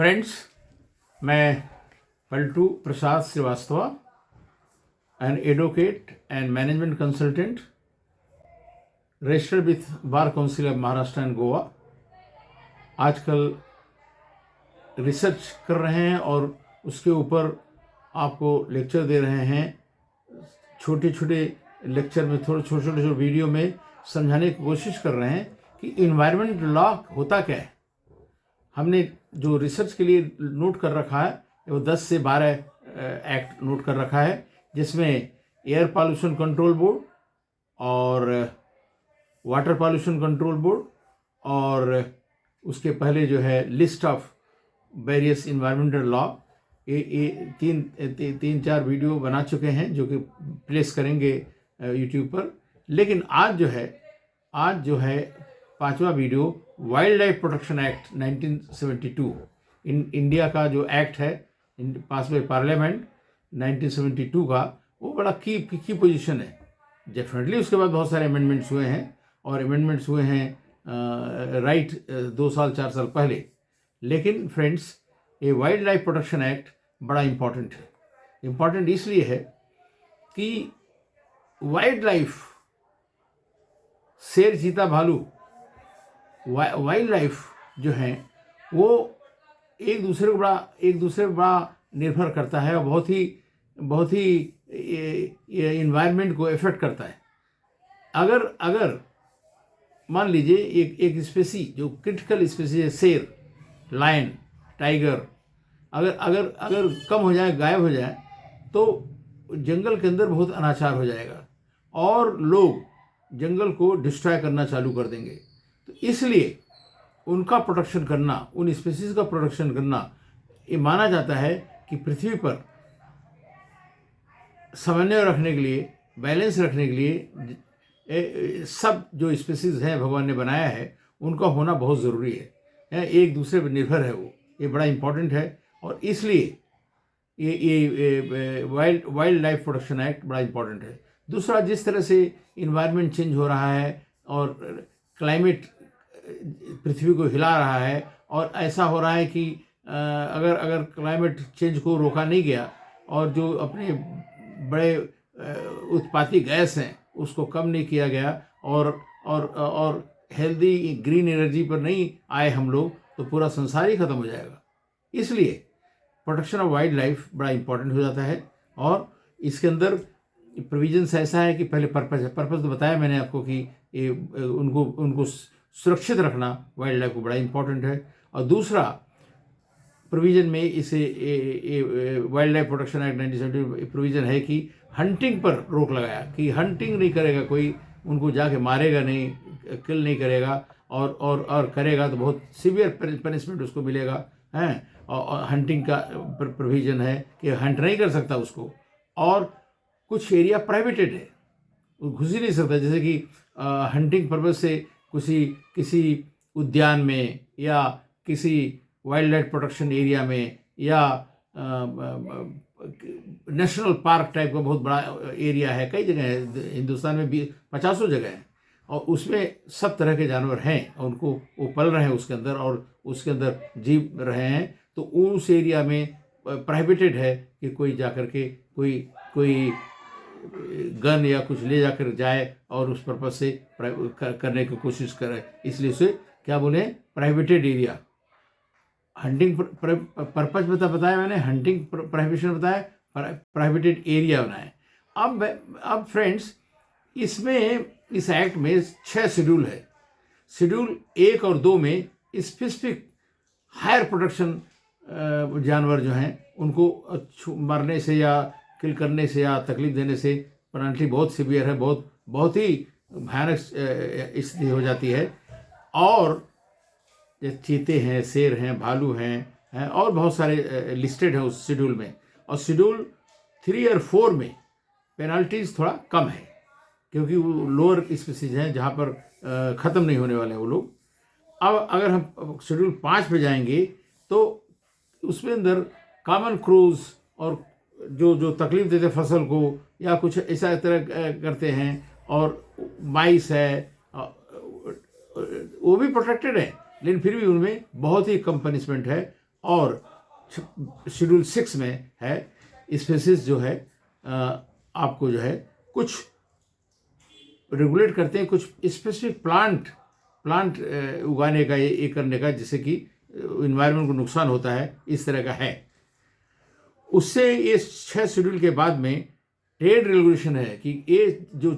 Friends, मैं Paltu Prasad Srivastava, an advocate and management consultant registered with bar council of Maharashtra and Goa, आजकल research कर रहे हैं और उसके ऊपर आपको लेक्चर दे रहे हैं। छोटे छोटे लेक्चर में, थोड़े छोटे छोटे वीडियो में समझाने की कोशिश कर रहे हैं कि इन्वायरमेंट लॉ होता क्या है। हमने जो रिसर्च के लिए नोट कर रखा है वो 10 से 12 एक्ट नोट कर रखा है, जिसमें एयर पॉल्यूशन कंट्रोल बोर्ड और वाटर पॉल्यूशन कंट्रोल बोर्ड और उसके पहले जो है list of various environmental law, ये तीन चार वीडियो बना चुके हैं जो कि प्लेस करेंगे यूट्यूब पर। लेकिन आज जो है पांचवा video wild life protection act 1972, India का जो एक्ट है पास बाय पार्लियामेंट 1972 का, वो बड़ा की पोजीशन है। डेफिनेटली उसके बाद बहुत सारे अमेंडमेंट्स हुए हैं और अमेंडमेंट्स हुए हैं राइट 2 साल 4 साल पहले। लेकिन फ्रेंड्स, ये वाइल्ड लाइफ प्रोटेक्शन एक्ट बड़ा इम्पॉर्टेंट है। इम्पॉर्टेंट इसलिए है कि वाइल्ड लाइफ, शेर चीता भालू, वाइल्ड लाइफ जो है वो एक दूसरे पर बड़ा निर्भर करता है और बहुत ही ये इन्वायरमेंट को इफेक्ट करता है। अगर मान लीजिए एक स्पेसी जो क्रिटिकल स्पेसी है, शेर, लायन, टाइगर, अगर कम हो जाए, गायब हो जाए, तो जंगल के अंदर बहुत अनाचार हो जाएगा और लोग जंगल को डिस्ट्रॉय करना चालू कर देंगे। तो इसलिए उनका प्रोटेक्शन करना, उन स्पीसीज का प्रोटेक्शन करना, ये माना जाता है कि पृथ्वी पर समन्वय रखने के लिए, बैलेंस रखने के लिए सब जो स्पीसीज हैं भगवान ने बनाया है उनका होना बहुत ज़रूरी है। एक दूसरे पर निर्भर है, वो ये बड़ा इम्पोर्टेंट है। और इसलिए ये वाइल्ड लाइफ प्रोटेक्शन एक्ट बड़ा इम्पोर्टेंट है। दूसरा, जिस तरह से इन्वायरमेंट चेंज हो रहा है और क्लाइमेट पृथ्वी को हिला रहा है, और ऐसा हो रहा है कि अगर क्लाइमेट चेंज को रोका नहीं गया और जो अपने बड़े उत्पाती गैस हैं उसको कम नहीं किया गया और हेल्दी ग्रीन एनर्जी पर नहीं आए हम लोग, तो पूरा संसार ही खत्म हो जाएगा। इसलिए प्रोटेक्शन ऑफ वाइल्ड लाइफ बड़ा इम्पोर्टेंट हो जाता है। और इसके अंदर प्रोविजंस ऐसा है कि पहले पर्पस तो बताया मैंने आपको कि ये उनको सुरक्षित रखना वाइल्ड लाइफ को बड़ा इम्पोर्टेंट है। और दूसरा प्रोविज़न में इसे wild life protection act 1970 provision है कि हंटिंग पर रोक लगाया, कि हंटिंग नहीं करेगा कोई, उनको जाके मारेगा नहीं, किल नहीं करेगा, और करेगा तो बहुत सीवियर पनिशमेंट उसको मिलेगा हैं। और हंटिंग का प्रोविज़न है कि हंट नहीं कर सकता उसको। और कुछ एरिया प्राइवेटेड है, वो घुस ही नहीं सकता, जैसे कि हंटिंग पर्पज से किसी उद्यान में या किसी वाइल्ड लाइफ प्रोटेक्शन एरिया में या नेशनल पार्क टाइप का बहुत बड़ा एरिया है, कई जगह है हिंदुस्तान में, 50 जगह हैं, और उसमें सब तरह के जानवर हैं और उनको वो पल रहे हैं उसके अंदर और उसके अंदर जी रहे हैं। तो उस एरिया में प्रोहिबिटेड है कि कोई जाकर के कोई गन या कुछ ले जाकर जाए और उस पर्पज से करने की कोशिश करे। इसलिए उसे क्या बोले, प्रोहिबिटेड एरिया। हंटिंग पर्पज बताया मैंने, हंटिंग प्रोहिबिशन बताया, प्रोहिबिटेड एरिया बनाए। अब फ्रेंड्स, इसमें इस एक्ट में 6 शेड्यूल है। शेड्यूल 1 और 2 में स्पेसिफिक हायर प्रोटेक्शन जानवर जो हैं उनको मारने से या किल करने से या तकलीफ देने से पेनल्टी बहुत सीवियर है, बहुत ही भयानक स्थिति हो जाती है। और चीते हैं, शेर हैं, भालू हैं और बहुत सारे लिस्टेड है उस शेड्यूल में। और शेड्यूल 3 और 4 में पेनल्टीज थोड़ा कम है, क्योंकि वो लोअर स्पीसीज हैं जहाँ पर ख़त्म नहीं होने वाले हैं वो लोग। अब अगर हम शेड्यूल 5 पे जाएंगे तो उसमें अंदर कॉमन क्रूज और जो तकलीफ देते फसल को या कुछ ऐसा तरह करते हैं, और माइस है वो भी प्रोटेक्टेड है, लेकिन फिर भी उनमें बहुत ही कम पनिशमेंट है और शेड्यूल 6 में है स्पेसीज जो है आपको जो है कुछ रेगुलेट करते हैं, कुछ स्पेसिफिक प्लांट उगाने का, ये करने का, जिससे कि इन्वायरमेंट को नुकसान होता है, इस तरह का है। उससे ये 6 शेड्यूल के बाद में ट्रेड रेगुलेशन है कि ये जो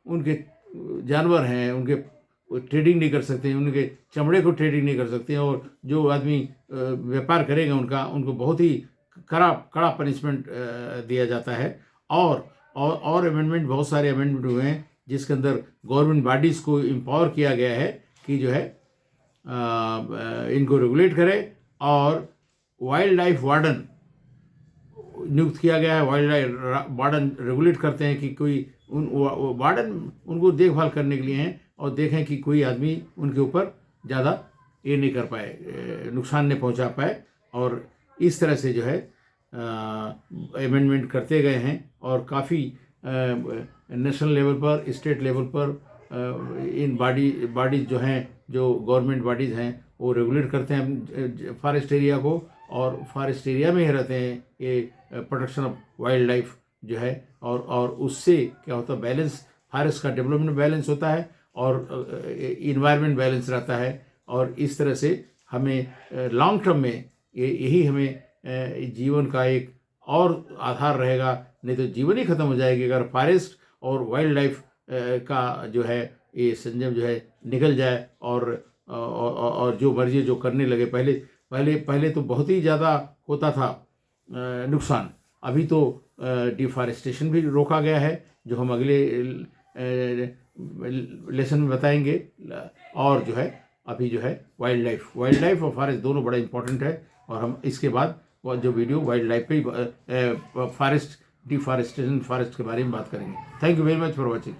उनके जानवर हैं उनके ट्रेडिंग नहीं कर सकते, उनके चमड़े को ट्रेडिंग नहीं कर सकते, और जो आदमी व्यापार करेगा उनको बहुत ही कड़ा पनिशमेंट दिया जाता है। और अमेंडमेंट, बहुत सारे अमेंडमेंट हुए हैं जिसके अंदर गवर्नमेंट बॉडीज़ को एम्पावर किया गया है कि जो है इनको रेगुलेट करे, और वाइल्ड लाइफ वार्डन नियुक्त किया गया है। वाइल्ड लाइफ वार्डन रेगुलेट करते हैं कि कोई वार्डन उनको देखभाल करने के लिए हैं और देखें कि कोई आदमी उनके ऊपर ज़्यादा ये नहीं कर पाए, नुकसान नहीं पहुंचा पाए। और इस तरह से जो है अमेंडमेंट करते गए हैं, और काफ़ी नेशनल लेवल पर, स्टेट लेवल पर इन बॉडीज़ जो हैं, जो गवर्नमेंट बॉडीज़ हैं, वो रेगुलेट करते हैं फॉरेस्ट एरिया को, और फॉरेस्ट एरिया में ही रहते हैं ये प्रोटेक्शन ऑफ वाइल्ड लाइफ जो है। और उससे क्या होता है, बैलेंस, फॉरेस्ट का डेवलपमेंट बैलेंस होता है और इन्वायरमेंट बैलेंस रहता है। और इस तरह से हमें लॉन्ग टर्म में यही हमें जीवन का एक और आधार रहेगा, नहीं तो जीवन ही ख़त्म हो जाएगी अगर फॉरेस्ट और वाइल्ड लाइफ का जो है ये संयम जो है निकल जाए, और जो मर्जी जो करने लगे। पहले तो बहुत ही ज़्यादा होता था नुकसान, अभी तो डिफॉरेस्टेशन भी रोका गया है, जो हम अगले लेसन में बताएंगे। और जो है अभी जो है वाइल्ड लाइफ और फॉरेस्ट दोनों बड़ा इंपॉर्टेंट है, और हम इसके बाद जो वीडियो वाइल्ड लाइफ पे फॉरेस्ट डिफॉरेस्टेशन फॉरेस्ट के बारे में बात करेंगे। Thank you very much for watching.